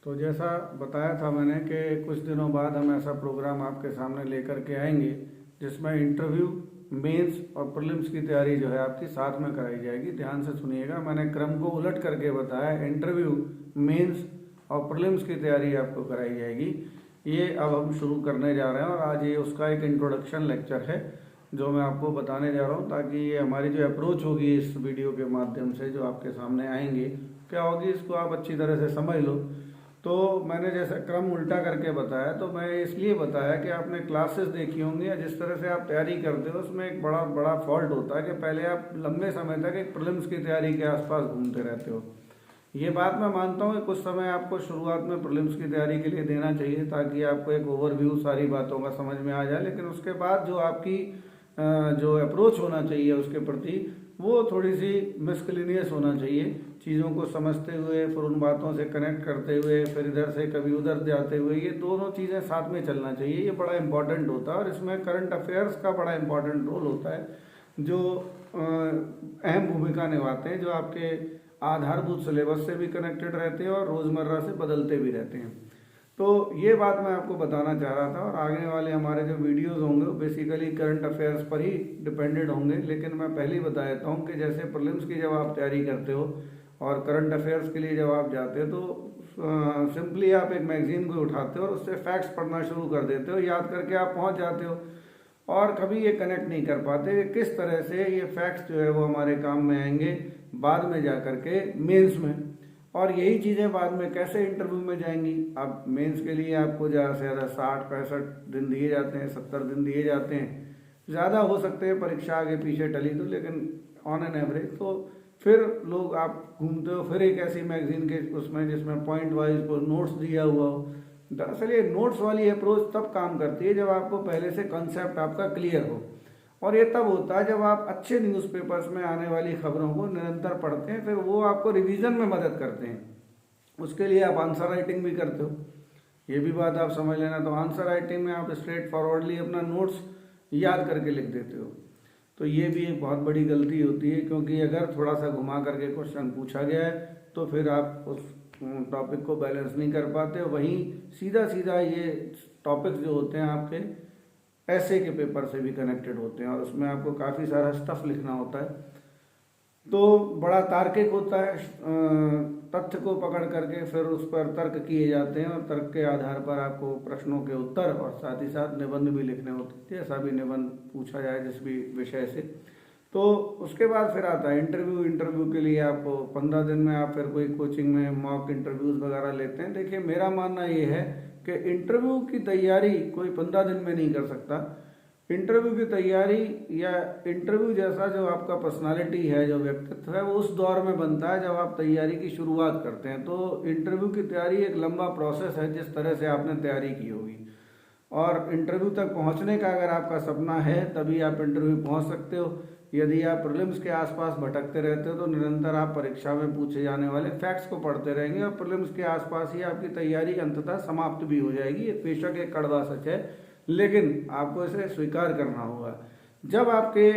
तो जैसा बताया था मैंने कि कुछ दिनों बाद हम ऐसा प्रोग्राम आपके सामने लेकर के आएंगे जिसमें इंटरव्यू, मेंस और प्रीलिम्स की तैयारी जो है आपकी साथ में कराई जाएगी। ध्यान से सुनिएगा, मैंने क्रम को उलट करके बताया। इंटरव्यू, मेंस और प्रीलिम्स की तैयारी आपको कराई जाएगी। ये अब हम शुरू करने जा रहे हैं और आज ये उसका एक इंट्रोडक्शन लेक्चर है जो मैं आपको बताने जा रहा हूँ, ताकि ये हमारी जो अप्रोच होगी इस वीडियो के माध्यम से जो आपके सामने आएंगे क्या होगी, इसको आप अच्छी तरह से समझ लो। तो मैंने जैसा क्रम उल्टा करके बताया, तो मैं इसलिए बताया कि आपने क्लासेस देखी होंगी या जिस तरह से आप तैयारी करते हो उसमें एक बड़ा बड़ा फॉल्ट होता है कि पहले आप लंबे समय तक एक प्रीलिम्स की तैयारी के आसपास घूमते रहते हो। ये बात मैं मानता हूँ कि कुछ समय आपको शुरुआत में प्रीलिम्स की तैयारी के लिए देना चाहिए ताकि आपको एक ओवरव्यू सारी बातों का समझ में आ जाए, लेकिन उसके बाद जो आपकी जो अप्रोच होना चाहिए उसके प्रति वो थोड़ी सी मिसलिनियस होना चाहिए। चीज़ों को समझते हुए, फिर उन बातों से कनेक्ट करते हुए, फिर इधर से कभी उधर जाते हुए, ये दोनों चीज़ें साथ में चलना चाहिए। ये बड़ा इंपॉर्टेंट होता है और इसमें करंट अफेयर्स का बड़ा इंपॉर्टेंट रोल होता है जो अहम भूमिका निभाते हैं, जो आपके आधारभूत सिलेबस से भी कनेक्टेड रहते हैं और रोज़मर्रा से बदलते भी रहते हैं। तो ये बात मैं आपको बताना चाह रहा था। और आगे वाले हमारे जो वीडियोस होंगे वो बेसिकली करंट अफेयर्स पर ही डिपेंडेड होंगे, लेकिन मैं पहले ही बता देता हूँ कि जैसे प्रीलिम्स की जब आप तैयारी करते हो और करंट अफेयर्स के लिए जब आप जाते हो तो सिंपली आप एक मैगजीन को उठाते हो और उससे फैक्ट्स पढ़ना शुरू कर देते हो, याद करके आप पहुँच जाते हो और कभी ये कनेक्ट नहीं कर पाते कि किस तरह से ये फैक्ट्स जो है वो हमारे काम में आएंगे बाद में जा कर के मेंस में, और यही चीज़ें बाद में कैसे इंटरव्यू में जाएंगी। अब मेंस के लिए आपको ज़्यादा से ज़्यादा 60-65 दिन दिए जाते हैं, 70 दिन दिए जाते हैं, ज़्यादा हो सकते हैं परीक्षा आगे पीछे टली तो, लेकिन ऑन एन एवरेज तो फिर लोग आप घूमते हो फिर एक ऐसी मैगजीन के उसमें जिसमें पॉइंट वाइज को नोट्स दिया हुआ हो। दरअसल ये नोट्स वाली अप्रोच तब काम करती है जब आपको पहले से कंसेप्ट आपका क्लियर हो, और ये तब होता है जब आप अच्छे न्यूज़पेपर्स में आने वाली खबरों को निरंतर पढ़ते हैं, फिर वो आपको रिवीजन में मदद करते हैं। उसके लिए आप आंसर राइटिंग भी करते हो, ये भी बात आप समझ लेना। तो आंसर राइटिंग में आप स्ट्रेट फॉरवर्डली अपना नोट्स याद करके लिख देते हो, तो ये भी एक बहुत बड़ी गलती होती है, क्योंकि अगर थोड़ा सा घुमा करके क्वेश्चन पूछा गया है तो फिर आप उस टॉपिक को बैलेंस नहीं कर पाते हो। वहीं सीधा सीधा ये टॉपिक्स जो होते हैं आपके ऐसे के पेपर से भी कनेक्टेड होते हैं और उसमें आपको काफ़ी सारा स्टफ लिखना होता है, तो बड़ा तार्किक होता है। तथ्य को पकड़ करके फिर उस पर तर्क किए जाते हैं और तर्क के आधार पर आपको प्रश्नों के उत्तर और साथ ही साथ निबंध भी लिखने होते हैं, जैसा भी निबंध पूछा जाए जिस भी विषय से। तो उसके बाद फिर आता है इंटरव्यू। इंटरव्यू के लिए आपको 15 दिन में आप फिर कोई कोचिंग में मॉक इंटरव्यूज़ वगैरह लेते हैं। देखिए मेरा मानना ये है कि इंटरव्यू की तैयारी कोई 15 दिन में नहीं कर सकता। इंटरव्यू की तैयारी या इंटरव्यू जैसा जो आपका पर्सनालिटी है, जो व्यक्तित्व है, वो उस दौर में बनता है जब आप तैयारी की शुरुआत करते हैं। तो इंटरव्यू की तैयारी एक लंबा प्रोसेस है जिस तरह से आपने तैयारी की होगी, और इंटरव्यू तक पहुंचने का अगर आपका सपना है तभी आप इंटरव्यू पहुंच सकते हो। यदि आप प्रीलिम्स के आसपास भटकते रहते हो तो निरंतर आप परीक्षा में पूछे जाने वाले फैक्ट्स को पढ़ते रहेंगे और प्रीलिम्स के आसपास ही आपकी तैयारी अंततः समाप्त भी हो जाएगी। ये बेशक एक कड़वा सच है, लेकिन आपको इसे स्वीकार करना होगा। जब आपके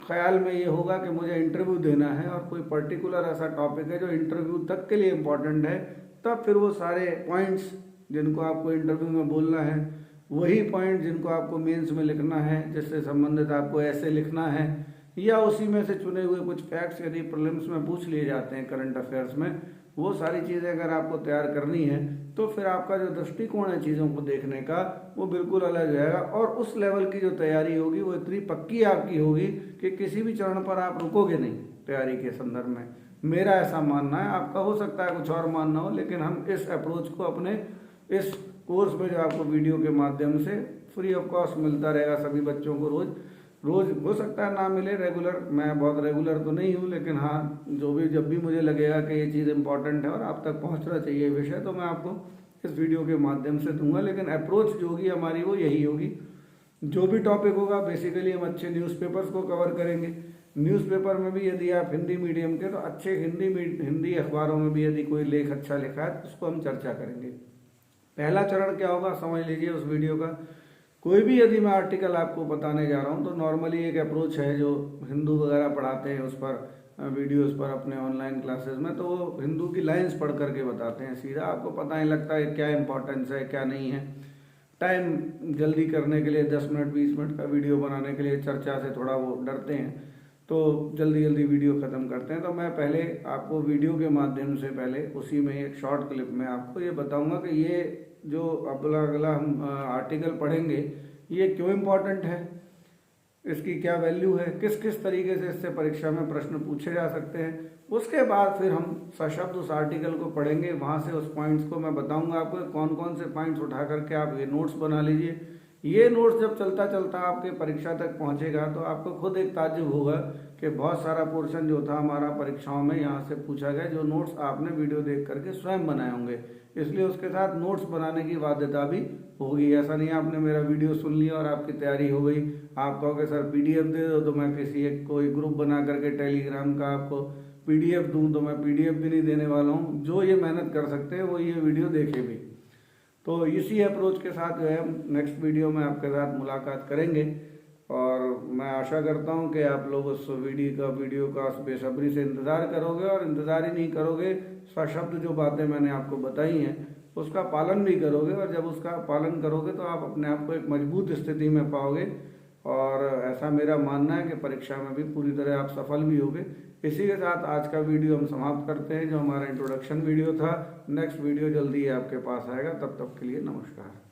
ख्याल में ये होगा कि मुझे इंटरव्यू देना है और कोई पर्टिकुलर ऐसा टॉपिक है जो इंटरव्यू तक के लिए इम्पोर्टेंट है, तब फिर वो सारे पॉइंट्स जिनको आपको इंटरव्यू में बोलना है, वही पॉइंट जिनको आपको मेंस में लिखना है, जिससे संबंधित आपको ऐसे लिखना है, या उसी में से चुने हुए कुछ फैक्ट्स यदि प्रीलिम्स में पूछ लिए जाते हैं करंट अफेयर्स में, वो सारी चीज़ें अगर आपको तैयार करनी है तो फिर आपका जो दृष्टिकोण है चीज़ों को देखने का वो बिल्कुल अलग जाएगा, और उस लेवल की जो तैयारी होगी वो इतनी पक्की आपकी होगी कि किसी भी चरण पर आप रुकोगे नहीं तैयारी के संदर्भ में। मेरा ऐसा मानना है, आपका हो सकता है कुछ और मानना हो, लेकिन हम इस अप्रोच को अपने इस कोर्स में जो आपको वीडियो के माध्यम से फ्री ऑफ कॉस्ट मिलता रहेगा सभी बच्चों को, रोज़ रोज़ हो सकता है ना मिले रेगुलर, मैं बहुत रेगुलर तो नहीं हूँ, लेकिन हाँ जो भी जब भी मुझे लगेगा कि ये चीज़ इंपॉर्टेंट है और आप तक पहुँचना चाहिए विषय, तो मैं आपको इस वीडियो के माध्यम से दूंगा। लेकिन अप्रोच जो होगी हमारी वो यही होगी। जो भी टॉपिक होगा बेसिकली हम अच्छे न्यूज़पेपर्स को कवर करेंगे। न्यूज़पेपर में भी यदि आप हिंदी मीडियम के, तो अच्छे हिंदी अखबारों में भी यदि कोई लेख अच्छा लिखा है तो उसको हम चर्चा करेंगे। पहला चरण क्या होगा समझ लीजिए उस वीडियो का। कोई भी यदि मैं आर्टिकल आपको बताने जा रहा हूँ तो नॉर्मली एक अप्रोच है जो हिंदू वगैरह पढ़ाते हैं, उस पर वीडियोस पर अपने ऑनलाइन क्लासेस में, तो वो हिंदू की लाइंस पढ़ करके बताते हैं सीधा, आपको पता नहीं लगता है क्या इंपॉर्टेंस है क्या नहीं है। टाइम जल्दी करने के लिए 10 मिनट 20 मिनट का वीडियो बनाने के लिए चर्चा से थोड़ा वो डरते हैं, तो जल्दी जल्दी वीडियो ख़त्म करते हैं। तो मैं पहले आपको वीडियो के माध्यम से पहले उसी में एक शॉर्ट क्लिप में आपको ये बताऊंगा कि ये जो अगला अगला हम आर्टिकल पढ़ेंगे ये क्यों इम्पोर्टेंट है, इसकी क्या वैल्यू है, किस किस तरीके से इससे परीक्षा में प्रश्न पूछे जा सकते हैं। उसके बाद फिर हम सशब्द उस आर्टिकल को पढ़ेंगे, वहाँ से उस पॉइंट्स को मैं बताऊंगा आपको कौन कौन से पॉइंट्स उठा करके आप ये नोट्स बना लीजिए। ये नोट्स जब चलता चलता आपके परीक्षा तक पहुंचेगा तो आपको खुद एक ताज्जुब होगा कि बहुत सारा पोर्शन जो था हमारा परीक्षाओं में यहाँ से पूछा गया, जो नोट्स आपने वीडियो देख करके स्वयं बनाए होंगे, इसलिए उसके साथ नोट्स बनाने की बाध्यता भी होगी। ऐसा नहीं आपने मेरा वीडियो सुन लिया और आपकी तैयारी हो गई, आप कहोगे सर पीडीएफ दे दो तो मैं किसी एक कोई ग्रुप बना करके टेलीग्राम का आपको पीडीएफ दूं, तो मैं पीडीएफ भी नहीं देने वाला हूँ। जो ये मेहनत कर सकते हैं वो ये वीडियो देखे भी। तो इसी अप्रोच के साथ जो है हम नेक्स्ट वीडियो में आपके साथ मुलाकात करेंगे, और मैं आशा करता हूं कि आप लोग उस वीडियो का बेसब्री से इंतज़ार करोगे, और इंतज़ार ही नहीं करोगे, सशब्द जो बातें मैंने आपको बताई हैं उसका पालन भी करोगे, और जब उसका पालन करोगे तो आप अपने आप को एक मजबूत स्थिति में पाओगे, और ऐसा मेरा मानना है कि परीक्षा में भी पूरी तरह आप सफल भी होगे। इसी के साथ आज का वीडियो हम समाप्त करते हैं, जो हमारा इंट्रोडक्शन वीडियो था। नेक्स्ट वीडियो जल्दी ही आपके पास आएगा, तब तक के लिए नमस्कार।